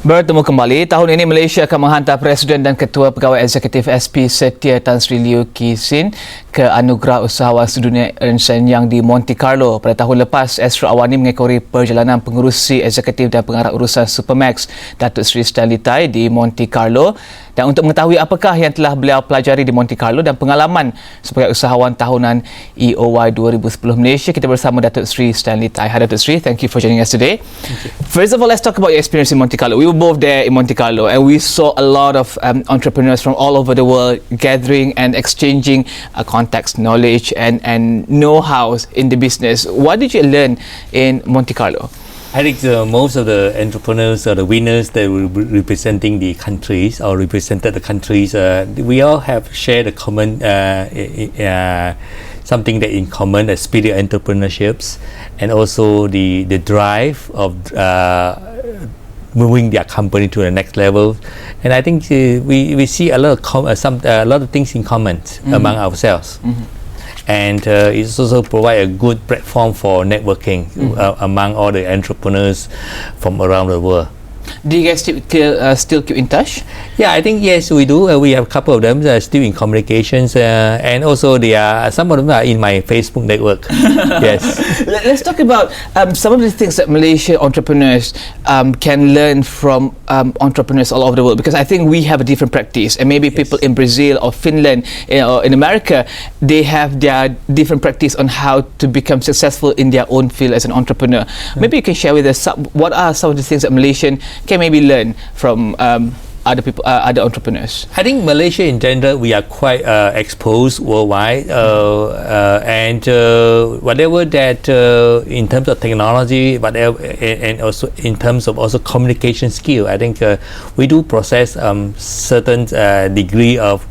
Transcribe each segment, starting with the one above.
Bertemu kembali, tahun ini Malaysia akan menghantar Presiden dan Ketua Pegawai Eksekutif SP Setia Tan Sri Liew Kee Sin ke Anugerah Usahawan Sedunia Ernst & Young di Monte Carlo. Pada tahun lepas, Astro Awani mengekori perjalanan pengurusi eksekutif dan pengarah urusan Supermax Datuk Seri Stanley di Monte Carlo. Dan untuk mengetahui apakah yang telah beliau pelajari di Monte Carlo dan pengalaman sebagai usahawan tahunan EOY 2010 Malaysia, kita bersama Datuk Seri Stanley. Hi Datuk Seri, thank you for joining us today. First of all, let's talk about your experience in Monte Carlo. We were both there in Monte Carlo and we saw a lot of entrepreneurs from all over the world gathering and exchanging contacts, knowledge and know-how in the business. What did you learn in Monte Carlo? I think most of the entrepreneurs or the winners that were representing the countries or represented the countries, we all have shared a common something that in common, the spirit of entrepreneurships, and also the drive of moving their company to the next level. And I think we see a lot of things in common among ourselves. And it also provide a good platform for networking among all the entrepreneurs from around the world. Do you guys still keep in touch? Yeah, I think yes, we do. We have a couple of them still in communications, and also some of them are in my Facebook network. Yes. Let's talk about some of the things that Malaysia entrepreneurs can learn from entrepreneurs all over the world, because I think we have a different practice, and maybe people in Brazil or Finland or in America, they have their different practice on how to become successful in their own field as an entrepreneur. Maybe you can share with us what are some of the things that Malaysian can maybe learn from other people, other entrepreneurs. I think Malaysia in general, we are quite exposed worldwide, and whatever that in terms of technology, whatever, and also in terms of also communication skill, I think we do possess certain degree of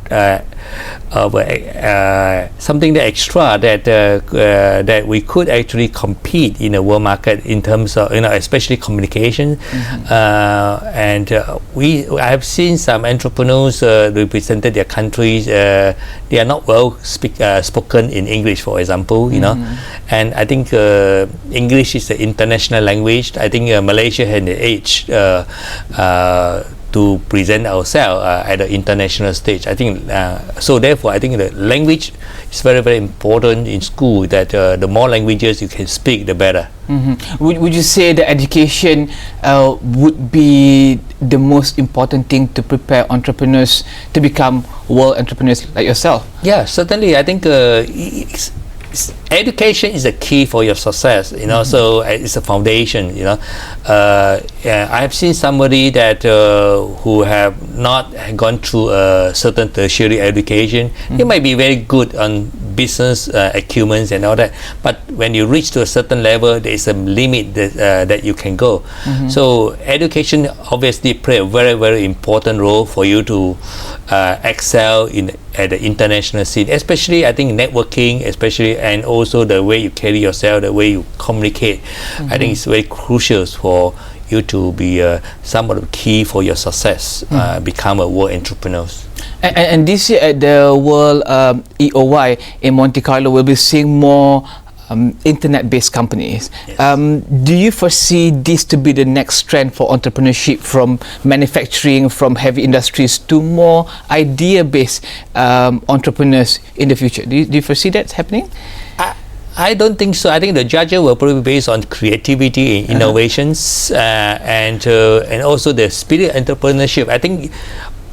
something that extra that we could actually compete in the world market in terms of, especially communication. And I have seen some entrepreneurs represented their countries. They are not well spoken in English, for example. And I think English is the international language. I think Malaysia had the edge to present ourselves at the international stage. I think so. Therefore, I think the language is very, very important in school. That the more languages you can speak, the better. Would you say that education would be the most important thing to prepare entrepreneurs to become world entrepreneurs like yourself? Yeah, certainly. I think education is a key for your success, so it's a foundation. I have seen somebody that who have not gone through a certain tertiary education. They might be very good on business acumen and all that, but when you reach to a certain level, there is a limit that you can go. So education obviously play a very, very important role for you to excel at the international scene, especially I think networking, especially, and also the way you carry yourself, the way you communicate. I think it's very crucial for you to be somewhat of key for your success, become a world entrepreneur. And this year at the World EOY in Monte Carlo, we'll be seeing more internet-based companies. Yes. Do you foresee this to be the next trend for entrepreneurship, from manufacturing, from heavy industries to more idea-based entrepreneurs in the future? Do you foresee that happening? I don't think so. I think the judges will probably be based on creativity and innovations, and also the spirit of entrepreneurship. I think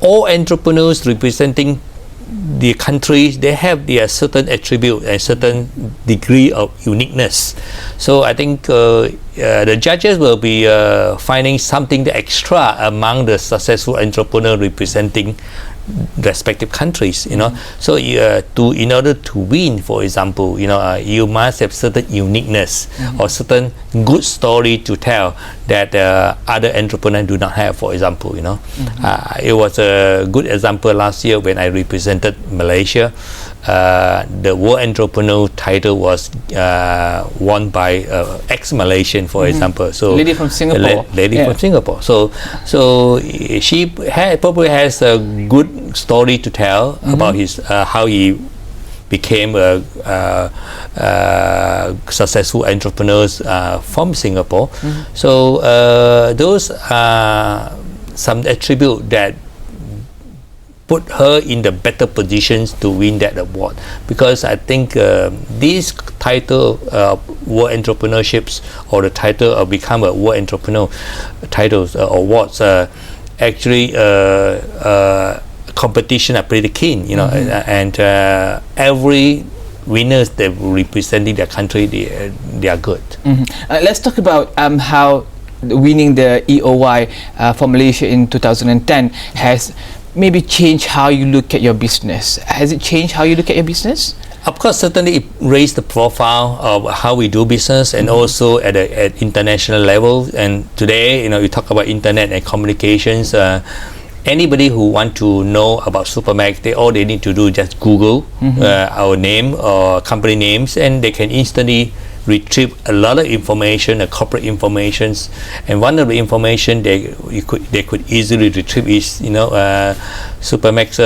all entrepreneurs representing the countries, they have their certain attribute and certain degree of uniqueness. So I think the judges will be finding something extra among the successful entrepreneur representing respective countries. So in order to win, for example, you must have certain uniqueness or certain good story to tell that other entrepreneurs do not have, for example. It was a good example last year when I represented Malaysia. The World Entrepreneur title was won by ex-Malaysian, for example. So lady from Singapore. From Singapore. So she probably has a good story to tell about his how he became a successful entrepreneurs from Singapore. So those some attribute that put her in the better positions to win that award, because I think this title world entrepreneurships, or the title of become a world entrepreneur titles awards, actually competition are pretty keen, you know, and every winners that representing their country, they are good. Let's talk about how winning the EOY for Malaysia in 2010 has maybe changed how you look at your business. Has it changed how you look at your business? Of course, certainly it raised the profile of how we do business, and also at international level. And today, you know, you talk about internet and communications. Anybody who want to know about Supermax, all they need to do is just Google our name or company names, and they can instantly retrieve a lot of information, corporate informations. And one of the information they could easily retrieve is, you know, Supermax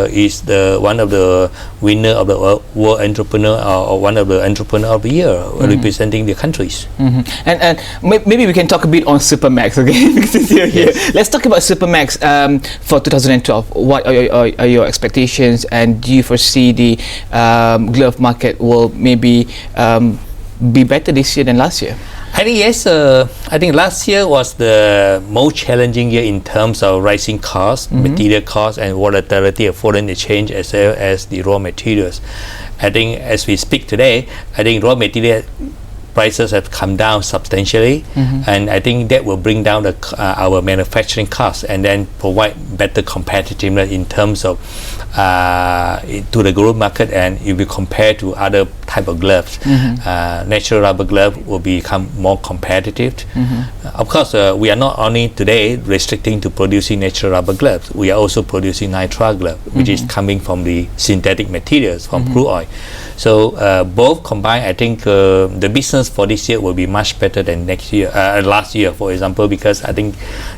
is the one of the winner of the World Entrepreneur, or one of the Entrepreneur of the Year, representing the countries. And maybe we can talk a bit on Supermax, okay? Because you're here. Let's talk about Supermax for 2012. What are your expectations, and do you foresee the glove market will maybe be better this year than last year? I think yes. I think last year was the most challenging year in terms of rising costs, material costs, and volatility of foreign exchange, as well as the raw materials. I think as we speak today, I think raw material prices have come down substantially, and I think that will bring down our manufacturing costs, and then provide better competitiveness in terms of to the global market. And if we compare to other type of gloves, natural rubber glove will become more competitive. Of course, we are not only today restricting to producing natural rubber gloves, we are also producing nitrile glove, which is coming from the synthetic materials from crude oil. So both combined, I think the business for this year will be much better than last year, for example, because I think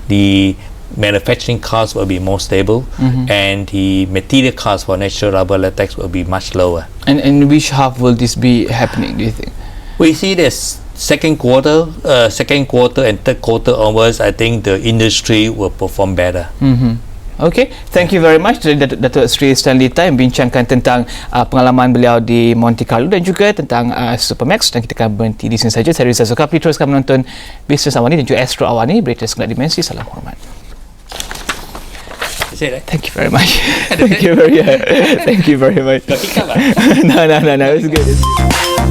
the manufacturing costs will be more stable, and the material costs for natural rubber latex will be much lower. And in which half will this be happening, do you think? We see this second quarter and third quarter onwards. I think the industry will perform better. Okay, thank you very much Datuk Seri Stanley yang bincangkan tentang pengalaman beliau di Monte Carlo dan juga tentang Supermax, dan kita akan berhenti di sini saja. Saya Rizal Zulkifli, teruskan menonton Bisnes Awani dan juga Astro Awani, berita segala dimensi. Salam hormat. Thank you very much. Thank you very much. Got hiccup, No, it's good.